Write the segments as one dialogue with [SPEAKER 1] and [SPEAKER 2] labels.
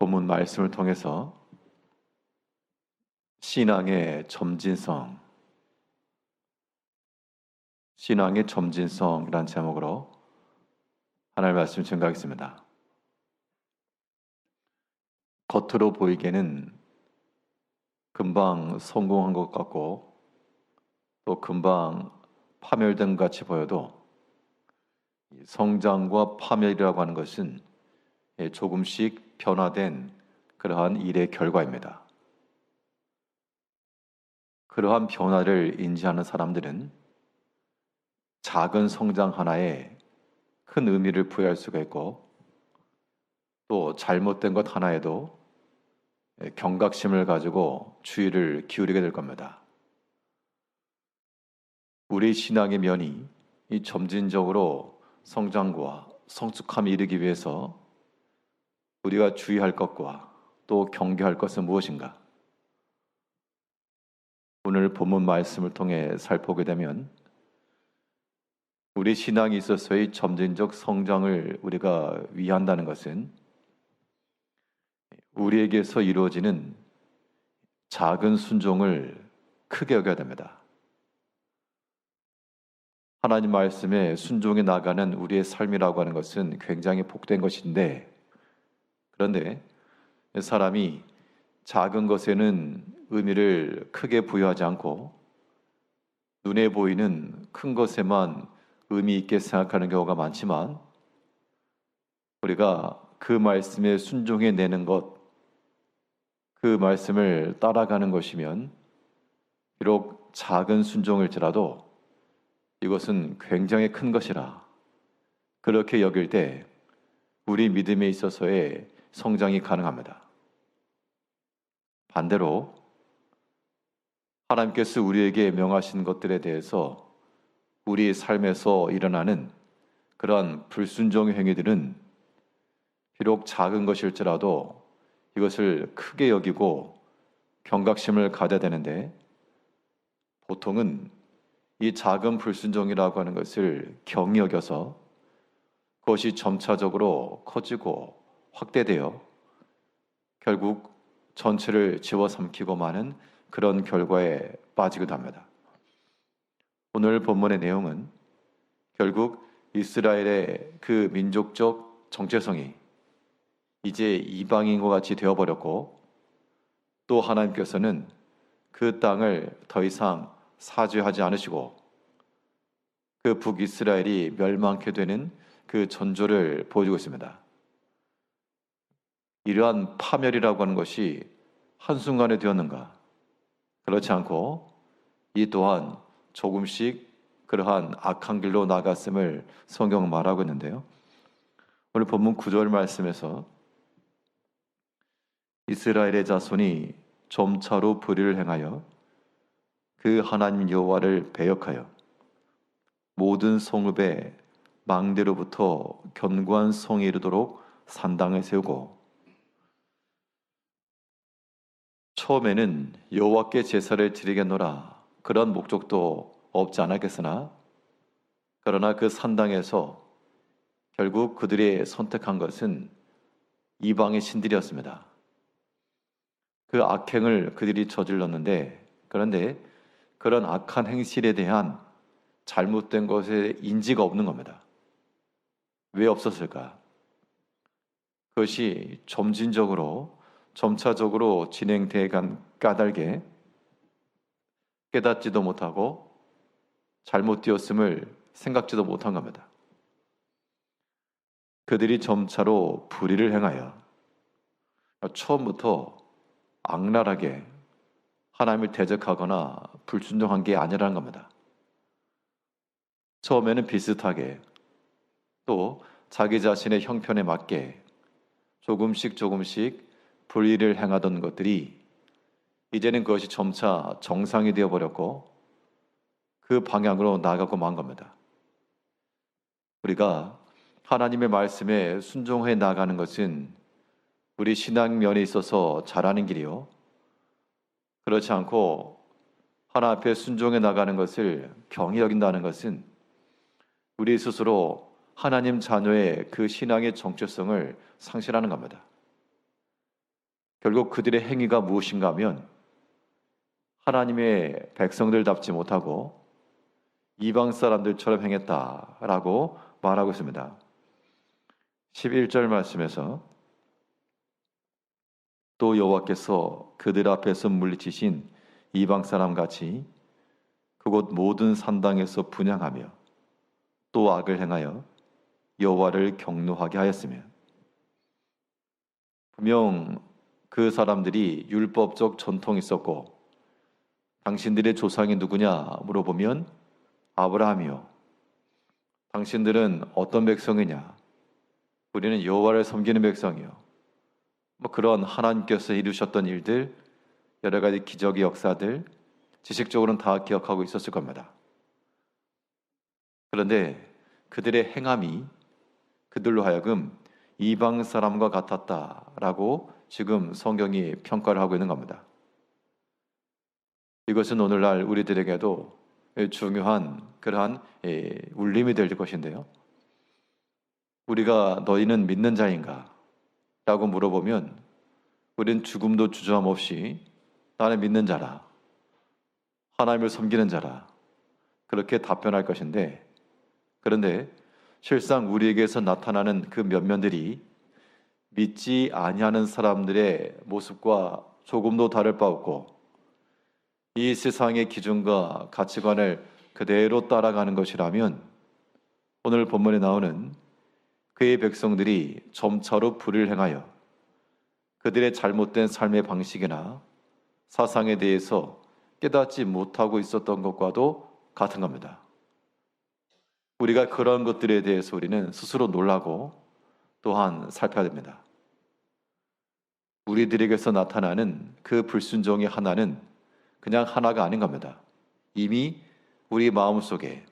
[SPEAKER 1] 본문 말씀을 통해서 신앙의 점진성이란 제목으로 하나님의 말씀 증거하겠습니다. 겉으로 보이기에는 금방 성공한 것 같고 또 금방 파멸된 것 같이 보여도 성장과 파멸이라고 하는 것은 조금씩 변화된 그러한 일의 결과입니다. 그러한 변화를 인지하는 사람들은 작은 성장 하나에 큰 의미를 부여할 수가 있고 또 잘못된 것 하나에도 경각심을 가지고 주의를 기울이게 될 겁니다. 우리 신앙의 면이 이 점진적으로 성장과 성숙함에 이르기 위해서 우리가 주의할 것과 또 경계할 것은 무엇인가? 오늘 본문 말씀을 통해 살펴보게 되면 우리 신앙에 있어서의 점진적 성장을 우리가 위한다는 것은 우리에게서 이루어지는 작은 순종을 크게 여겨야 됩니다. 하나님 말씀에 순종해 나가는 우리의 삶이라고 하는 것은 굉장히 복된 것인데, 그런데 사람이 작은 것에는 의미를 크게 부여하지 않고 눈에 보이는 큰 것에만 의미 있게 생각하는 경우가 많지만, 우리가 그 말씀에 순종해 내는 것, 그 말씀을 따라가는 것이면 비록 작은 순종일지라도 이것은 굉장히 큰 것이라 그렇게 여길 때 우리 믿음에 있어서의 성장이 가능합니다. 반대로 하나님께서 우리에게 명하신 것들에 대해서 우리 삶에서 일어나는 그러한 불순종의 행위들은 비록 작은 것일지라도 이것을 크게 여기고 경각심을 가져야 되는데, 보통은 이 작은 불순종이라고 하는 것을 경히 여겨서 그것이 점차적으로 커지고 확대되어 결국 전체를 집어삼키고 마는 그런 결과에 빠지기도 합니다. 오늘 본문의 내용은 결국 이스라엘의 그 민족적 정체성이 이제 이방인과 같이 되어버렸고, 또 하나님께서는 그 땅을 더 이상 사죄하지 않으시고 그 북이스라엘이 멸망케 되는 그 전조를 보여주고 있습니다. 이러한 파멸이라고 하는 것이 한순간에 되었는가? 그렇지 않고 이 또한 조금씩 그러한 악한 길로 나갔음을 성경은 말하고 있는데요. 오늘 본문 9절 말씀에서 이스라엘의 자손이 점차로 불의를 행하여 그 하나님 여호와를 배역하여 모든 성읍의 망대로부터 견고한 성에 이르도록 산당을 세우고, 처음에는 여호와께 제사를 드리겠노라 그런 목적도 없지 않았겠으나, 그러나 그 산당에서 결국 그들이 선택한 것은 이방의 신들이었습니다. 그 악행을 그들이 저질렀는데, 그런데 그런 악한 행실에 대한 잘못된 것에 인지가 없는 겁니다. 왜 없었을까? 그것이 점차적으로 진행돼 간 까닭에 깨닫지도 못하고 잘못되었음을 생각지도 못한 겁니다. 그들이 점차로 불의를 행하여 처음부터 악랄하게 하나님을 대적하거나 불순종한 게 아니라는 겁니다. 처음에는 비슷하게 또 자기 자신의 형편에 맞게 조금씩 불의를 행하던 것들이 이제는 그것이 점차 정상이 되어버렸고 그 방향으로 나아가고 만 겁니다. 우리가 하나님의 말씀에 순종해 나가는 것은 우리 신앙면에 있어서 잘하는 길이요, 그렇지 않고 하나님 앞에 순종해 나가는 것을 경히 여긴다는 것은 우리 스스로 하나님 자녀의 그 신앙의 정체성을 상실하는 겁니다. 결국 그들의 행위가 무엇인가 하면 하나님의 백성들답지 못하고 이방 사람들처럼 행했다라고 말하고 있습니다. 11절 말씀에서 또 여호와께서 그들 앞에서 물리치신 이방 사람 같이 그곳 모든 산당에서 분향하며 또 악을 행하여 여호와를 경노하게 하였으며, 분명 그 사람들이 율법적 전통이 있었고 당신들의 조상이 누구냐 물어보면 아브라함이요. 당신들은 어떤 백성이냐? 우리는 여호와를 섬기는 백성이요. 그런 하나님께서 이루셨던 일들, 여러 가지 기적의 역사들 지식적으로는 다 기억하고 있었을 겁니다. 그런데 그들의 행함이 그들로 하여금 이방 사람과 같았다라고 지금 성경이 평가를 하고 있는 겁니다. 이것은 오늘날 우리들에게도 중요한 그러한 울림이 될 것인데요. 우리가 너희는 믿는 자인가? 라고 물어보면 우리는 죽음도 주저함 없이 나는 믿는 자라, 하나님을 섬기는 자라, 그렇게 답변할 것인데, 그런데 실상 우리에게서 나타나는 그 면면들이 믿지 아니하는 사람들의 모습과 조금도 다를 바 없고 이 세상의 기준과 가치관을 그대로 따라가는 것이라면 오늘 본문에 나오는 그의 백성들이 점차로 불을 행하여 그들의 잘못된 삶의 방식이나 사상에 대해서 깨닫지 못하고 있었던 것과도 같은 겁니다. 우리가 그런 것들에 대해서 우리는 스스로 놀라고 또한 살펴야 됩니다. 우리들에게서 나타나는 그 불순종의 하나는 그냥 하나가 아닌 겁니다. 이미 우리 마음속에,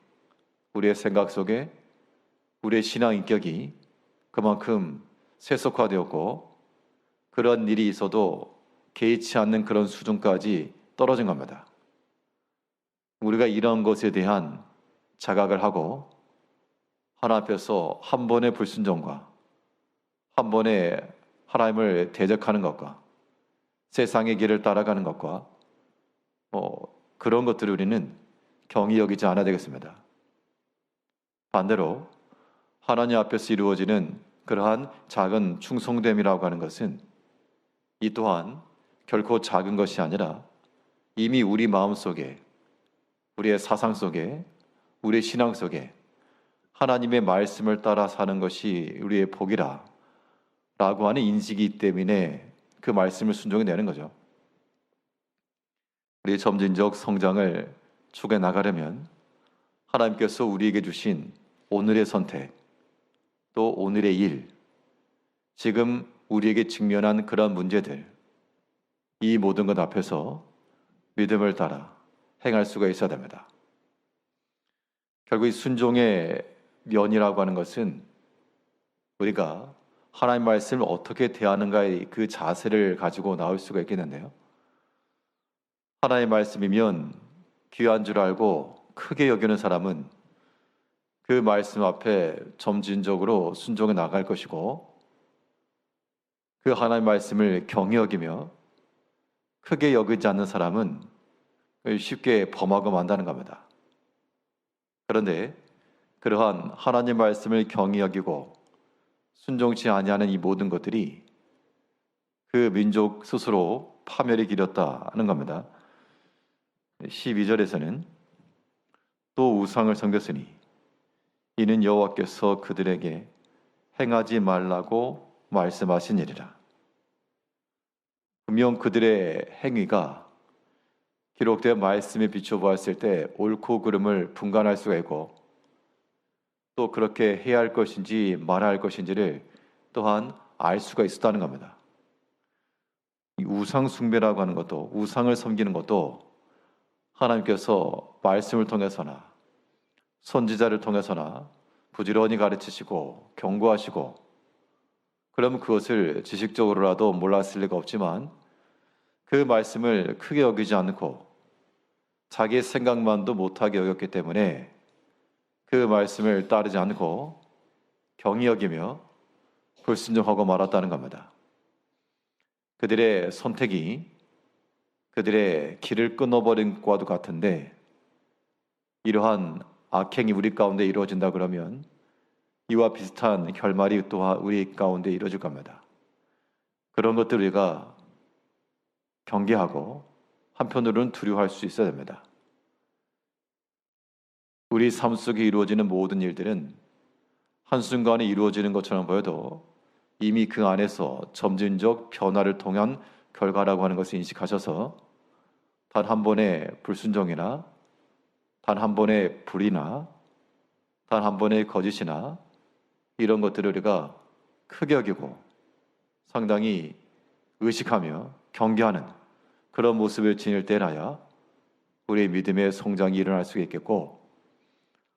[SPEAKER 1] 우리의 생각 속에 우리의 신앙 인격이 그만큼 세속화되었고 그런 일이 있어도 개의치 않는 그런 수준까지 떨어진 겁니다. 우리가 이런 것에 대한 자각을 하고 하나님 앞에서 한 번의 불순종과 한 번의 하나님을 대적하는 것과 세상의 길을 따라가는 것과 그런 것들을 우리는 경히 여기지 않아야 되겠습니다. 반대로 하나님 앞에서 이루어지는 그러한 작은 충성됨이라고 하는 것은 이 또한 결코 작은 것이 아니라 이미 우리 마음속에, 우리의 사상 속에, 우리의 신앙 속에 하나님의 말씀을 따라 사는 것이 우리의 복이라 라고 하는 인식이기 때문에 그 말씀을 순종해내는 거죠. 우리의 점진적 성장을 추구해 나가려면 하나님께서 우리에게 주신 오늘의 선택, 또 오늘의 일, 지금 우리에게 직면한 그런 문제들, 이 모든 것 앞에서 믿음을 따라 행할 수가 있어야 됩니다. 결국 이 순종의 면이라고 하는 것은 우리가 하나님 말씀을 어떻게 대하는가의 그 자세를 가지고 나올 수가 있겠는데요. 하나님의 말씀이면 귀한 줄 알고 크게 여기는 사람은 그 말씀 앞에 점진적으로 순종해 나갈 것이고, 그 하나님의 말씀을 경히 여기며 크게 여기지 않는 사람은 쉽게 범하고 만다는 겁니다. 그런데 그러한 하나님 말씀을 경히 여기고 순종치 아니하는 이 모든 것들이 그 민족 스스로 파멸이 길었다는 겁니다. 12절에서는 또 우상을 섬겼으니 이는 여호와께서 그들에게 행하지 말라고 말씀하시니라. 분명 그들의 행위가 기록된 말씀에 비춰보았을 때 옳고 그름을 분간할 수가 있고 또 그렇게 해야 할 것인지 말아야 할 것인지를 또한 알 수가 있었다는 겁니다. 이 우상 숭배라고 하는 것도, 우상을 섬기는 것도 하나님께서 말씀을 통해서나 선지자를 통해서나 부지런히 가르치시고 경고하시고, 그러면 그것을 지식적으로라도 몰랐을 리가 없지만 그 말씀을 크게 여기지 않고 자기의 생각만도 못하게 여겼기 때문에 그 말씀을 따르지 않고 경히 여기며 불순종하고 말았다는 겁니다. 그들의 선택이 그들의 길을 끊어버린 것과도 같은데, 이러한 악행이 우리 가운데 이루어진다 그러면 이와 비슷한 결말이 또한 우리 가운데 이루어질 겁니다. 그런 것들을 우리가 경계하고 한편으로는 두려워할 수 있어야 됩니다. 우리 삶 속에 이루어지는 모든 일들은 한순간에 이루어지는 것처럼 보여도 이미 그 안에서 점진적 변화를 통한 결과라고 하는 것을 인식하셔서 단 한 번의 불순종이나 단 한 번의 불의나 단 한 번의 거짓이나 이런 것들을 우리가 크게 여기고 상당히 의식하며 경계하는 그런 모습을 지닐 때라야 우리의 믿음의 성장이 일어날 수 있겠고,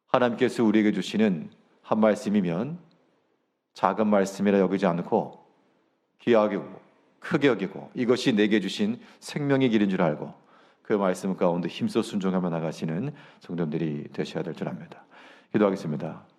[SPEAKER 1] 하나님께서 우리에게 주시는 한 말씀이면 작은 말씀이라 여기지 않고 귀하게 여기고 크게 여기고 이것이 내게 주신 생명의 길인 줄 알고 그 말씀 가운데 힘써 순종하며 나가시는 성도들이 되셔야 될 줄 압니다. 기도하겠습니다.